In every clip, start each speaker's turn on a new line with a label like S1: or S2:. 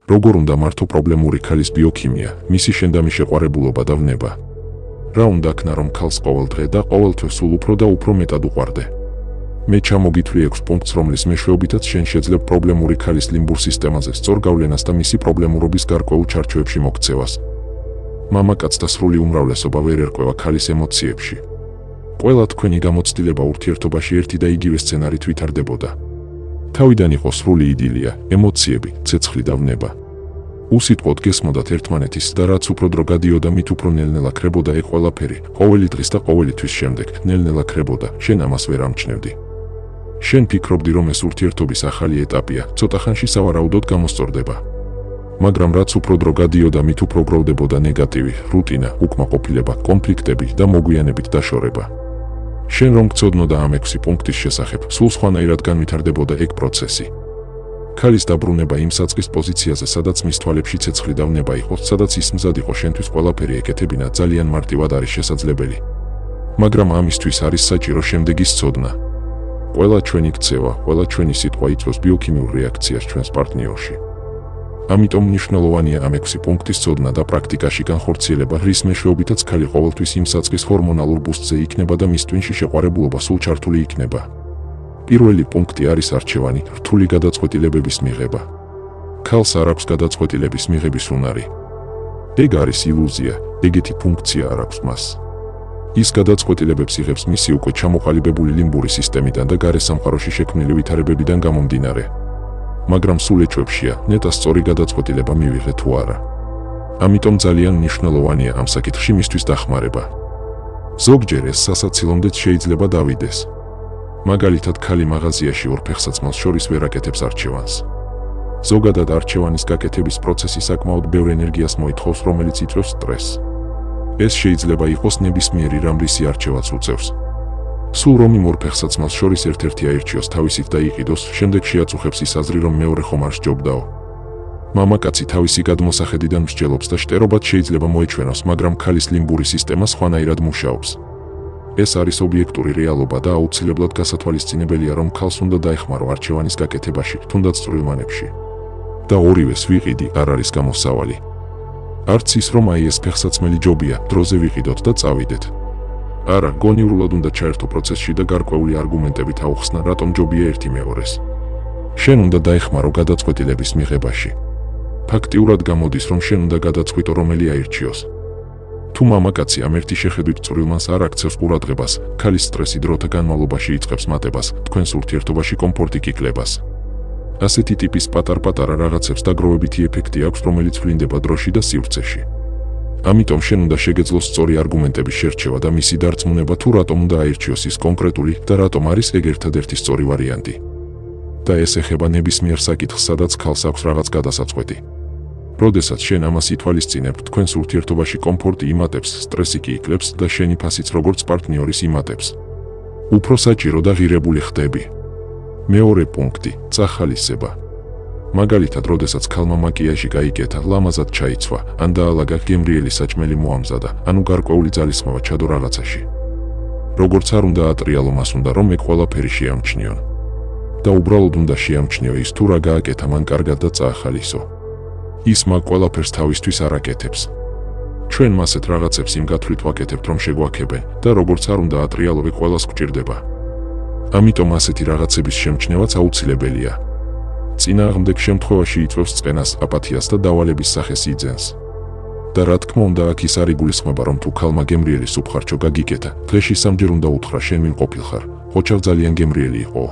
S1: როგორ უნდა მართო პრობლემური ქალის ბიოქიმია, მისი შენდამი შეყვარებულობა და ვნება. რა უნდა ქნა, რომ ქალს ყოველდღე და ყოველთვე სულ უფრო და უფრო მეტად უყვარდე. მე ჩამოგითვლი 6 პუნქტს, რომლის მეშვეობითაც შენ შეძლებ პრობლემური ქალის ლიმბურ სისტემაზე სწორ გავლენას და მისი პრობლემურობის გარკვეულ ჩარჩოებში მოქცევას. მამაკაცთა სრული უმრავლესობა ვერ ერკვევა ქალის ემოციებში. ყველა თქვენი გამოცდილება ურთიერთობაში ერთი და იგივე სცენარით ვითარდებოდა. თავიდან იყო სრული იდილია, ემოციები, ცეცხლი და ვნება. უსიტყვოდ გესმოდათ ერთმანეთის და რაც უფრო დრო გადიოდა, მით უფრო ნელ-ნელა ქრებოდა ეგ ყველაფერი, ყოველი დღის და ყოველი თვის შემდეგ, ნელ-ნელა ქრებოდა, შენ ამას ვერ ამჩნევდი. შენ ფიქრობდი, რომ ეს ურთიერთობის ახალი ეტაპია, ცოტა ხანში სავარაუდოდ გამოსწორდება. მაგრამ რაც უფრო დრო გადიოდა, მით უფრო გროვდებოდა ნეგატივი, რუტინა, უკმაყოფილება, კონფლიქტები და მოგვიანებით დაშორება. შენ რომ გწოდნოდა ამ 6 პუნქტის შესახებ, სულ სხვანაირად განვითარდებოდა ეგ პროცესი. ქალის დაბრუნება იმ საწყის პოზიციაზე, სადაც მის თვალებში ცეცხლი და ვნება იყო, სადაც ის მზად იყო შენთვის ყველაფერი ეკეთებინა, ძალიან მარტივად არის შესაძლებელი. მაგრამ ამისთვის არის საჭირო შემდეგის ცოდნა. ყველა ჩვენი ქცევა, ყველა ჩვენი სიტყვა იწვევს ბიოქიმიურ რეაქციას ჩვენს პარტნიორში. ამიტომ მნიშვნელოვანია ამ 6 პუნქტის ცოდნა და პრაქტიკაში განხორციელება, რის მეშვეობითაც ქალი ყოველთვის იმ საწყის ჰორმონალურ ბუსტზე იქნება და მის ტვინში შეყვარებულობა სულ ჩართული იქნება. პირველი პუნქტი არის არჩევანი, რთული გადაწყვეტილებების მიღება. ქალს არ აქვს გადაწყვეტილების მიღების უნარი. ეგ არის ილუზია, ეგეთი ფუნქცია არ აქვს მას. ის გადაწყვეტილებებს იღებს მისი უკვე ჩამოყალიბებული ლიმბური სისტემიდან და გარესამყაროში შექმნილი ვითარებებიდან გამომდინარე. მაგრამ სულ ეჭვებშია, ნეტა სწორი გადაწყვეტილება მივიღე თუ არა. ამიტომ ძალიან მნიშვნელოვანია ამ საკითხში მისთვის დახმარება. ზოგჯერ ეს სასაცილომდეც შეიძლება დავიდეს. მაგალითად, ქალი მაღაზიაში ორ ფეხსაცმელს შორის ვერ აკეთებს არჩევანს. ზოგადად არჩევანის გაკეთების პროცესი საკმაოდ ბევრ ენერგიას მოითხოვს, რომელიც იწვევს სტრესს. ეს შეიძლება იყოს ნებისმიერი რამ, რისი არჩევაც უწევს. სულ რომ იმ ორ ფეხსაცმელს შორის ერთ-ერთი აირჩიოს თავისით და იყიდოს, შემდეგ შეაწუხებს ის აზრი, რომ მეორე ხომ არ სჯობდაო. მამაკაცი თავისი გადმოსახედიდან მსჯელობს და შტერობად შეიძლება მოეჩვენოს, მაგრამ ქალის ლიმბური სისტემა სხვანაირად მუშაობს. ეს არის ობიექტური რეალობა და აუცილებლად გასათვალისწინებელია, რომ ქალს უნდა დაეხმარო არჩევანის გაკეთებაში, თუნდაც წვრილმანებში. და ორივეს ვიყიდი არ არის გამოსავალი. არც ის, რომ აი ეს ფეხსაცმელი ჯობია, დროზე ვიყიდოთ და წავიდეთ. არა, გონივრულად უნდა ჩაერთო პროცესში და გარკვეული არგუმენტებით აუხსნა, რატომ ჯობია ერთი მეორეს. შენ უნდა დაეხმარო გადაწყვეტილების მიღებაში. ფაქტიურად გამოდის, რომ შენ უნდა გადაწყვიტო, რომელი აირჩიოს. თუ მამაკაცი ამ ერთი შეხედვით წვრილმანს არ აქცევს ყურადღებას, ქალის სტრესი დროთა განმავლობაში იწყებს მატებას, თქვენს ურთიერთობაში კომფორტი კიკლებას. ასეთი ტიპის პატარ-პატარა რაღაცებს დაგროვებითი ეფექტი აქვს, რომელიც ვლინდება დროში და სივრცეში. ამიტომ შენ უნდა შეგეძლოს სწორი არგუმენტების შერჩევა და მისი დარწმუნება, თუ რატომ უნდა აირჩიოს ის კონკრეტული და რატომ არის ეგ ერთადერთი სწორი ვარიანტი. და ეს ეხება ნებისმიერ საკითხს, სადაც ქალს აქვს რაღაც გადასაწყვეტი. როდესაც შენ ამას ითვალისწინებ, თქვენს ურთიერთობაში კომფორტი იმატებს, სტრესი კი იკლებს და შენი ფასიც როგორც პარტნიორის იმატებს. უფრო საჭირო და ღირებული ხდები. მეორე პუნქტი, წახალისება. მაგალითად, როდესაც ქალმა მაკიაჟი გაიკეთა, ლამაზად ჩაიცვა, ან დაალაგა გემრიელი საჭმელი მოამზადა, ანუ გარკვეული ძალისხმევა ჩადო რაღაცაში. როგორც არ უნდა ატრიალო, მას უნდა რომ ეგ ყველაფერი შეამჩნიონ. და უბრალოდ უნდა შეამჩნიო ის, თუ რა გააკეთა მან კარგად და წაახალისო. ის მაგ ყველაფერს თავისთვის არ აკეთებს. ჩვენ მასეთ რაღაცებს იმ გათვლით ვაკეთებთ, რომ შეგვაქებენ და როგორც არ უნდა ატრიალო, ეგ ყველას გვჭირდება. ამიტომ ასეთი რაღაცების შემჩნევაც აუცილებელია. წინააღმდეგ შემთხვევაში იწვევს წყენას, აპათიას და დავალების სახეს იძენს. და რა თქმა უნდა, აქ ის არ იგულისხმება, რომ თუ ქალმა გემრიელი სუფხარჩო გაგიკეთა, დღეში სამჯერ უნდა უთხრა შენ ვინ ყოფილხარ, ხოჩავ ძალიან გემრიელი იყო.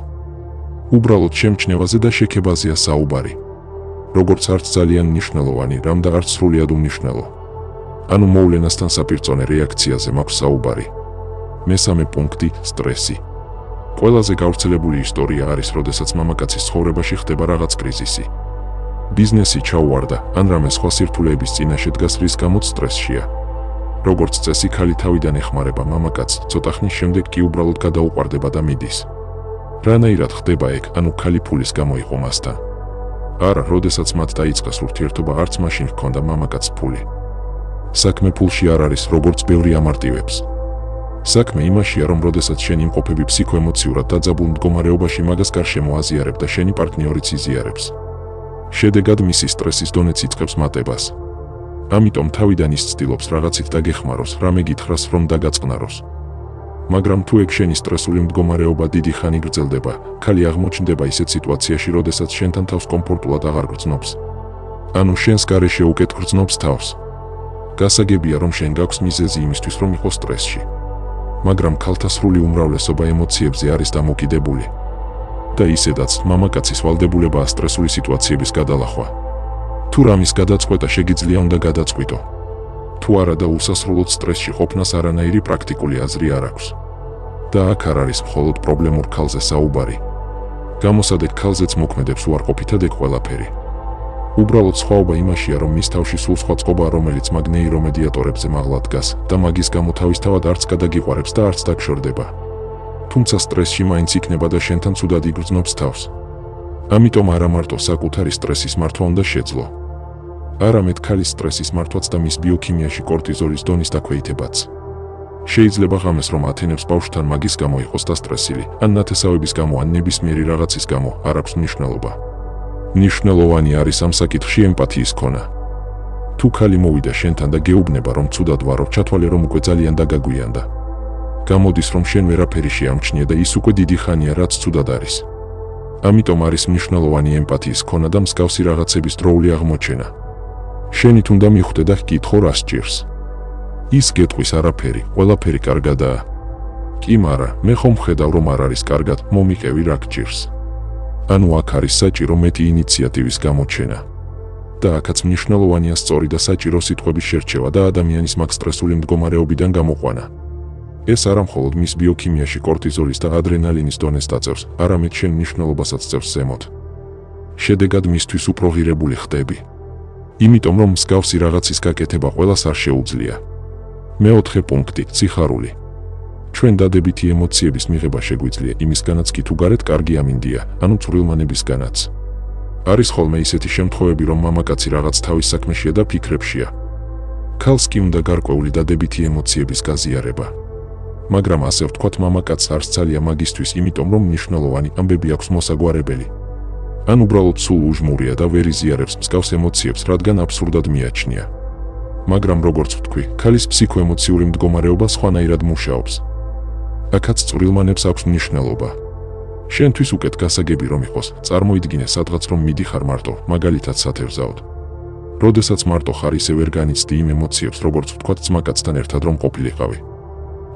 S1: უბრალოდ შემჩნევაზე და შექებაზეა საუბარი. როგორც არც ძალიან მნიშვნელოვანი რამ და არც სრულიად უმნიშვნელო. ანუ მოვლენასთან საპირწონე რეაქციაზე მაქვს საუბარი. მესამე პუნქტი, სტრესი. ყველაზე გავრცელებული ისტორია არის, როდესაც მამაკაცის ცხოვრებაში ხდება რაღაც კრიზისი. ბიზნესი ჩაუვარდა, ან რამე სხვა სირთულეების წინაშე დგას, რის გამოც სტრესშია. როგორც წესი, ქალი თავიდან ეხმარება მამაკაცს, ცოტა ხნის შემდეგ კი უბრალოდ გადაუყვარდება და მიდის. რანაირად ხდება ეგ, ანუ ქალი ფულის გამო იყო მასთან. არა, როდესაც მათ დაიწყეს ურთიერთობა, არც მაშინ ჰქონდა მამაკაცს ფული. საქმე ფულში არ არის, როგორც ბევრი ამარტივებს. საქმე იმაშია, რომ როდესაც შენ იმყოფები ფსიქოემოციურად დაძაბულ მდგომარეობაში, მაგას გარშემო აზიარებ და შენი პარტნიორიც იზიარებს. შედეგად მისი სტრესის დონეც იწყებს მატებას. ამიტომ თავიდან ის ცდილობს რაღაცით დაგეხმაროს, რამე გითხრას რომ დაგაწყნაროს. მაგრამ თუ ეგ შენი სტრესული მდგომარეობა დიდი ხანი გრძელდება, ქალი აღმოჩნდება ისეთ სიტუაციაში, როდესაც შენთან თავს კომფორტულად აღარ გრძნობს. ანუ შენს გარეშე უკეთ გრძნობს თავს. გასაგებია რომ შენ გაქვს მიზეზი იმისთვის რომ იყოს სტრესში. მაგრამ ქალთა სრული უმრავლესობა ემოციებზე არის დამოკიდებული. და ისედაც მამაკაცის ვალდებულებაა სტრესული სიტუაციების გადალახვა. თუ რამის გადაწყვეტა შეგიძლია უნდა გადაწყვიტო. თუ არა და უსასრულოდ სტრესში ყოფნას არანაირი პრაქტიკული აზრი არ აქვს. და აქ არ არის მხოლოდ პრობლემურ ქალზე საუბარი. გამოსადეგ ქალზეც მოქმედებს უარყოფითად ეგ ყველაფერი. უბრალოდ სხვაობა იმაშია, რომ მის თავში სულ სხვა წყობაა, რომელიც მაგ ნეირომედიატორებზე მაღლა დგას და მაგის გამო თავისთავად არც გადაგიყვარებს და არც დაგშორდება. თუმცა სტრესში მაინც იქნება და შენთან ცუდად იგრძნობს თავს. ამიტომ არა მარტო საკუთარი სტრესის მართვა უნდა შეძლო. არამედ ქალის სტრესის მართვაც და მის ბიოქიმიაში კორტიზოლის დონის დაქვეითებაც. შეიძლება ღამეს რომ ათენებს ბავშვთან მაგის გამო იყოს დასტრესილი, ან ნათესავების გამო, ან ნებისმიერი რაღაცის გამო, არ აქვს მნიშვნელობა. მნიშვნელოვანი არის ამ საკითხში ემპათიის ქონა. თუ ქალი მოვიდა შენთან და გეუბნება რომ ცუდად ვარო, ჩათვალე რომ უკვე ძალიან დაგაგვიანდა. გამოდის რომ შენ ვერაფერი შეამჩნია და ის უკვე დიდი ხანია რაც ცუდად არის. ამიტომ არის მნიშვნელოვანი ემპათიის ქონა და მსგავსი რაღაცების დროული აღმოჩენა. შენით უნდა მიხვდე და ჰკითხო რა სჭირს. ის გეტყვის არაფერი, ყველაფერი კარგადაა. კი მარა, მე ხომ ხედავ რომ არ არის კარგად, მომიყევი რა გჭირს. ანუ აქ არის საჭირო მეტი ინიციატივის გამოჩენა. და აქაც მნიშვნელოვანია სწორი და საჭირო სიტყვების შერჩევა და ადამიანის მაგ სტრესული მდგომარეობიდან გამოყვანა. ეს არა მხოლოდ მის ბიოქიმიაში კორტიზოლის და ადრენალინის დონეს დაწევს, არამედ შენ მნიშვნელობასაც წევს ზემოთ. შედეგად მისთვის უფრო ღირებული ხდები. იმიტომ რომ მსგავსი რაღაცის გაკეთება ყველას არ შეუძლია. მეოთხე პუნქტი, სიხარული. ჩვენ დადებითი ემოციების მიღება შეგვიძლია იმისგანაც კი თუ გარეთ კარგი ამინდია, ანუ წვრილმანებისგანაც. არის ხოლმე ისეთი შემთხვევები, რომ მამაკაცი რაღაც თავის საქმეშია და ფიქრებშია. ქალს კი უნდა გარკვეული დადებითი ემოციების გაზიარება. მაგრამ ასე ვთქვათ, მამაკაცს არც ძალიან მაგისთვის, იმიტომ რომ მნიშვნელოვანი ამბები აქვს მოსაგვარებელი. ან უბრალოდ სულ უჟმურია და ვერ იზიარებს მსგავს ემოციებს, რადგან აბსურდად მიაჩნია. მაგრამ როგორც ვთქვი, ქალის ფსიქოემოციური მდგომარეობა სხვანაირად მუშაობს. აქაც წვრილმანებს აქვს მნიშვნელობა. შენთვის უკეთ გასაგები რომ იყოს, წარმოიდგინე სადღაც რომ მიდიხარ მარტო, მაგალითად სათევზაოდ. როდესაც მარტო ხარ ისე ვერ განიცდი იმ ემოციებს, როგორც ვთქვათ ძმაკაცთან ერთად რომ ყოფილიყავი.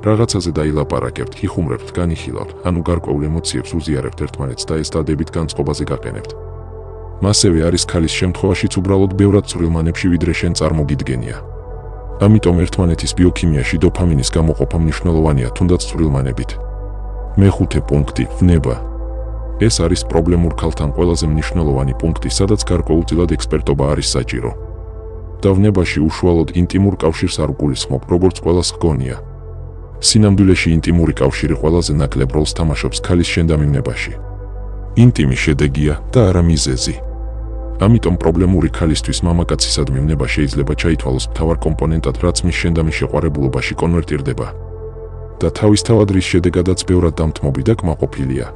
S1: რაღაცაზე დაილაპარაკებთ, იხუმრებთ, განიხილავთ, ანუ გარკვეულ ემოციებს უზიარებთ ერთმანეთს და ეს დადებით განწყობაზე გაყენებთ. მასევე არის ქალის შემთხვევაშიც უბრალოდ ბევრად წვრილმანებში ვიდრე შენ წარმოგიდგენია. ამიტომ ერთმანეთის ბიოქიმიაში დოფამინის გამოყოფა მნიშვნელოვანია თუნდაც წვრილმანებით. მეხუთე პუნქტი, ვნება. ეს არის პრობლემურ ქალთან ყველაზე მნიშვნელოვანი პუნქტი, სადაც გარკვეულწილად ექსპერტობა არის საჭირო. და ვნებაში უშუალოდ ინტიმურ კავშირს არ გულისხმობ, როგორც ყველას ჰგონია. სინამდვილეში ინტიმური კავშირი ყველაზე ნაკლებ როლს თამაშობს ქალის შენდამიმნებაში. ინტიმი შედეგია და არა მიზეზი. ამიტომ პრობლემური ქალისთვის მამაკაცისადმი ვნება შეიძლება ჩაითვალოს მთავარ კომპონენტად, რაც მის შენდამი შეყვარებულობაში კონვერტირდება. და თავისთავად რის შედეგადაც ბევრად დამთმობი და კმაყოფილია.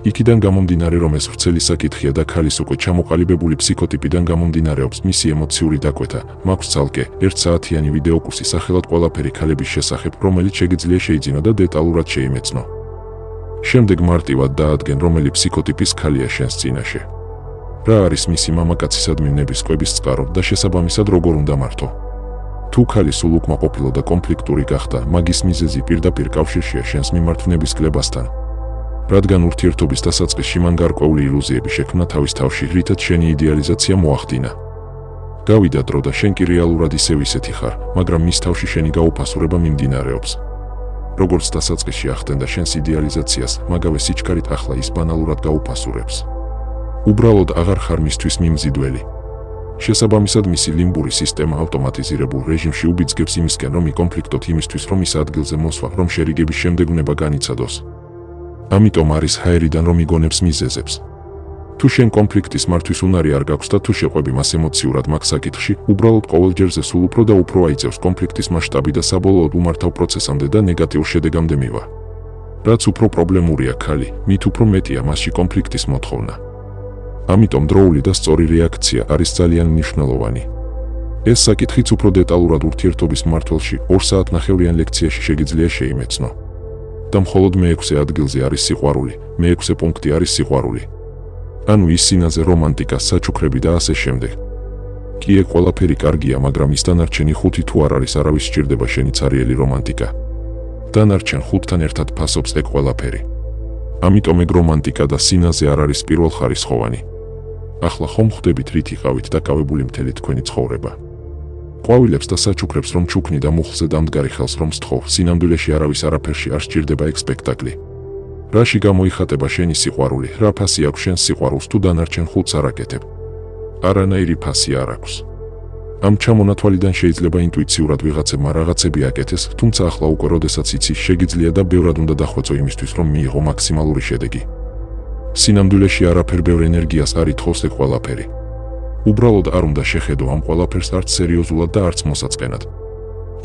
S1: იქიდან გამომდინარე რომ ეს ვრცელი საკითხია და ქალის უკვე ჩამოყალიბებული ფსიქოტიპიდან გამომდინარეობს მისი ემოციური დაკვეთა, მაქვს ცალკე 1 საათიანი ვიდეოკურსი სახელად ყველაფერი ქალების შესახებ, რომელიც შეგიძლია შეიძინო და დეტალურად შეიმეცნო. შემდეგ მარტივად დაადგენ რომელი ფსიქოტიპის ქალია შენს წინაშე. რა არის მისი მამაკაცისადმი ვნების კვების წყარო და შესაბამისად როგორ უნდა მართო. თუ ქალი სულ უკმაყოფილო და კონფლიქტური გახდა, მაგის მიზეზი პირდაპირ კავშირშია შენს მიმართ ვნების კლებასთან. რადგან ურთიერთობის დასაწყისში მან გარკვეული ილუზიები შექმნა თავის თავში, რითაც შენი იდეალიზაცია მოახდინა. გავიდა დრო და შენ კი რეალურად ისევ ისეთი ხარ, მაგრამ მის თავში შენი გაუფასურება მიმდინარეობს. როგორც დასაწყისში ახდენდა შენს იდეალიზაციას, მაგავე სიჩქარით ახლა ის ბანალურად გაუფასურებს. უბრალოდ აღარ ხარ მისთვის მიმზიდველი. შესაბამისად მისი ლიმბური სისტემა ავტომატიზირებულ რეჟიმში უბიძგებს იმისკენ რომ იკონფლიქტოთ იმისთვის რომ ის ადგილზე მოსვა, რომ შერიგების შემდეგ ვნება განიცადოს. ამიტომ არის ჰაერიდან რომ იგონებს მიზეზებს. თუ შენ კონფლიქტის მართვის უნარი არ გაქვს და თუ შეყვები მას ემოციურად მაგ საკითხში, უბრალოდ ყოველჯერზე სულ უფრო და უფრო აიწევს კონფლიქტის მასშტაბი და საბოლოოდ უმართავ პროცესამდე და ნეგატიურ შედეგამდე მივა. რაც უფრო პრობლემურია ქალი, მით უფრო მეტია მასში კონფლიქტის მოთხოვნა. ამიტომ დროული და სწორი რეაქცია არის ძალიან მნიშვნელოვანი. ეს საკითხიც უფრო დეტალურად ურთიერთობის მმართველში 2 საათნახევრიან ლექციაში შეგიძლია შეიმეცნო. და მხოლოდ მე-6 ადგილზე არის სიყვარული, მე-6 პუნქტი არის სიყვარული. ანუ ის სინაზე, რომანტიკა, საჩუქრები და ასე შემდეგ. კი ეგ ყველაფერი კარგია, მაგრამ ის დანარჩენი 5 თუ არ არის, არავის სჭირდება შენი ცარიელი რომანტიკა. დანარჩენ 5-თან ერთად ფასობს ეგ ყველაფერი. ამიტომ ეგ რომანტიკა და სინაზე არ არის პირველხარისხოვანი. ახლა ხომ ხვდებით რით იყავით დაკავებული მთელი თქვენი ცხოვრება. ყვავილებს და საჩუქრებს რომ ჩუქნი და მუხლზე დამდგარი ხელს რომ სთხოვ, სინამდვილეში არავის არაფერში არ სჭირდება ეგ სპექტაკლი. რაში გამოიხატება შენი სიყვარული, რა ფასი აქვს შენს სიყვარულს თუ დანარჩენ 5-ს არ აკეთებ? არანაირი ფასი არ აქვს. ამ ჩამონათვალიდან შეიძლება ინტუიციურად ვიღაცებმა რაღაცები აკეთეს, თუმცა ახლა უკვე როდესაც იცი, შეგიძლია და ბევრად უნდა დახვეწო იმისთვის, რომ მიიღო მაქსიმალური შედეგი. სინამდვილეში არაფერ ბევრ ენერგიას არ ითხოვს ეგ ყველაფერი. უბრალოდ არ უნდა შეხედო ამ ყველაფერს არც სერიოზულად და არც მოსაწყენად.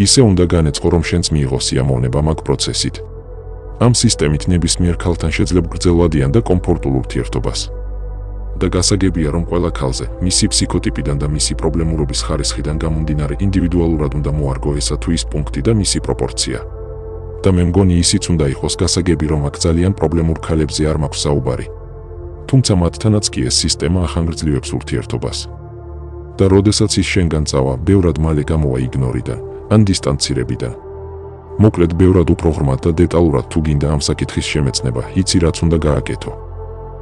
S1: ისე უნდა განეწყო, რომ შენც მიიღო სიამოვნება მაგ პროცესით. ამ სისტემით ნებისმიერ ქალთან შეძლებ გრძელვადიან და კომფორტულ ურთიერთობას. და გასაგებია, რომ ყველა ქალზე, მისი ფსიქოტიპიდან და მისი პრობლემურობის ხარისხიდან გამომდინარე ინდივიდუალურად უნდა მოარგო ესა თუ ის პუნქტი და მისი პროპორცია. და მე მგონი ისიც უნდა იყოს გასაგები, რომ აქ ძალიან პრობლემურ ქალებზე არ მაქვს საუბარი. თუმცა მათთანაც კი ეს სისტემა ახანგრძლივებს ურთიერთობას. და როდესაც ის შენგან წავა, ბევრად მალე გამოვა იგნორიდან, ან დისტანცირებიდან. მოკლედ ბევრად უფრო ღრმად და დეტალურად თუ გინდა ამ საკითხის შემეცნება, იცი რაც უნდა გააკეთო.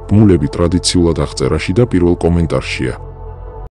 S1: ბმულები ტრადიციულად აღწერაში და პირველ კომენტარშია.